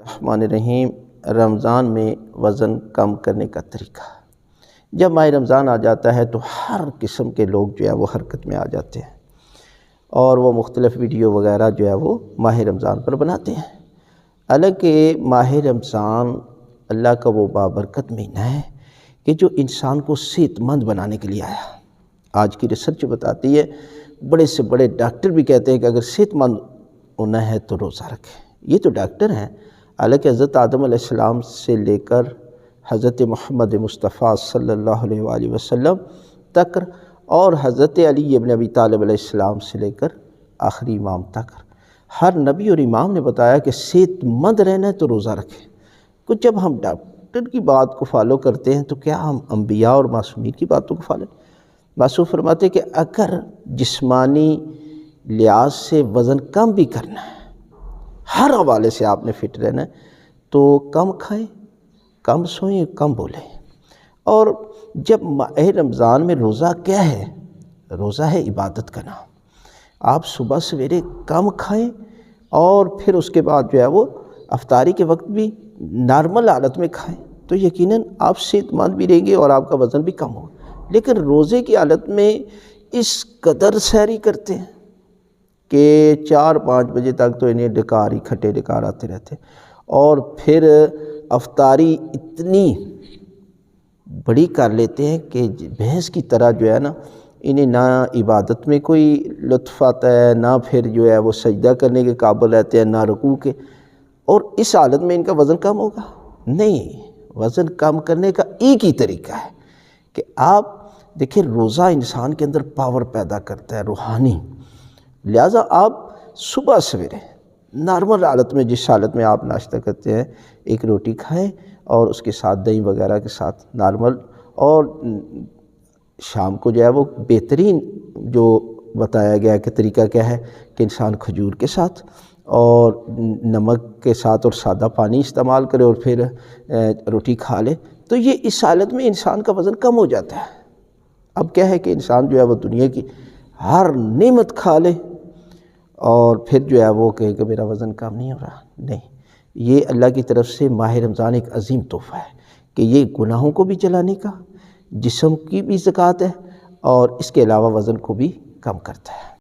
الرحمن الرحیم۔ رمضان میں وزن کم کرنے کا طریقہ۔ جب ماہ رمضان آ جاتا ہے تو ہر قسم کے لوگ جو ہے وہ حرکت میں آ جاتے ہیں اور وہ مختلف ویڈیو وغیرہ جو ہے وہ ماہ رمضان پر بناتے ہیں۔ حالانکہ ماہ رمضان اللہ کا وہ بابرکت مہینہ ہے کہ جو انسان کو صحت مند بنانے کے لیے آیا۔ آج کی ریسرچ بتاتی ہے، بڑے سے بڑے ڈاکٹر بھی کہتے ہیں کہ اگر صحت مند ہونا ہے تو روزہ رکھیں۔ یہ تو ڈاکٹر ہیں، حالانکہ حضرت آدم علیہ السلام سے لے کر حضرت محمد مصطفیٰ صلی اللہ علیہ وآلہ وسلم تک اور حضرت علی ابن ابی طالب علیہ السلام سے لے کر آخری امام تک ہر نبی اور امام نے بتایا کہ صحت مند رہنا ہے تو روزہ رکھیں۔ کچھ جب ہم ڈاکٹر کی بات کو فالو کرتے ہیں تو کیا ہم انبیاء اور معصومین کی باتوں کو فالو؟ معصوم فرماتے کہ اگر جسمانی لحاظ سے وزن کم بھی کرنا ہے، ہر حوالے سے آپ نے فٹ رہنا ہے تو کم کھائیں، کم سوئیں، کم بولیں۔ اور جب ماہ رمضان میں روزہ کیا ہے؟ روزہ ہے عبادت کا نام۔ آپ صبح سویرے کم کھائیں اور پھر اس کے بعد جو ہے وہ افطاری کے وقت بھی نارمل حالت میں کھائیں تو یقیناً آپ صحت مند بھی رہیں گے اور آپ کا وزن بھی کم ہوگا۔ لیکن روزے کی حالت میں اس قدر سحری کرتے ہیں کہ 4-5 بجے تک تو انہیں ڈکار ہی کھٹے ڈکار آتے رہتے ہیں اور پھر افطاری اتنی بڑی کر لیتے ہیں کہ بھینس کی طرح جو ہے نا، انہیں نہ عبادت میں کوئی لطف آتا ہے، نہ پھر جو ہے وہ سجدہ کرنے کے قابل رہتے ہیں، نہ رکوع کے۔ اور اس حالت میں ان کا وزن کم ہوگا؟ نہیں، وزن کم کرنے کا ایک ہی طریقہ ہے کہ آپ دیکھیں، روزہ انسان کے اندر پاور پیدا کرتا ہے، روحانی۔ لہٰذا آپ صبح سویرے نارمل حالت میں، جس حالت میں آپ ناشتہ کرتے ہیں، ایک روٹی کھائیں اور اس کے ساتھ دہی وغیرہ کے ساتھ نارمل، اور شام کو جو ہے وہ بہترین جو بتایا گیا کہ طریقہ کیا ہے کہ انسان کھجور کے ساتھ اور نمک کے ساتھ اور سادہ پانی استعمال کرے اور پھر روٹی کھا لے، تو یہ اس حالت میں انسان کا وزن کم ہو جاتا ہے۔ اب کیا ہے کہ انسان جو ہے وہ دنیا کی ہر نعمت کھا لے اور پھر جو ہے وہ کہے کہ میرا وزن کم نہیں ہو رہا۔ نہیں، یہ اللہ کی طرف سے ماہ رمضان ایک عظیم تحفہ ہے کہ یہ گناہوں کو بھی جلانے کا، جسم کی بھی زکوٰۃ ہے اور اس کے علاوہ وزن کو بھی کم کرتا ہے۔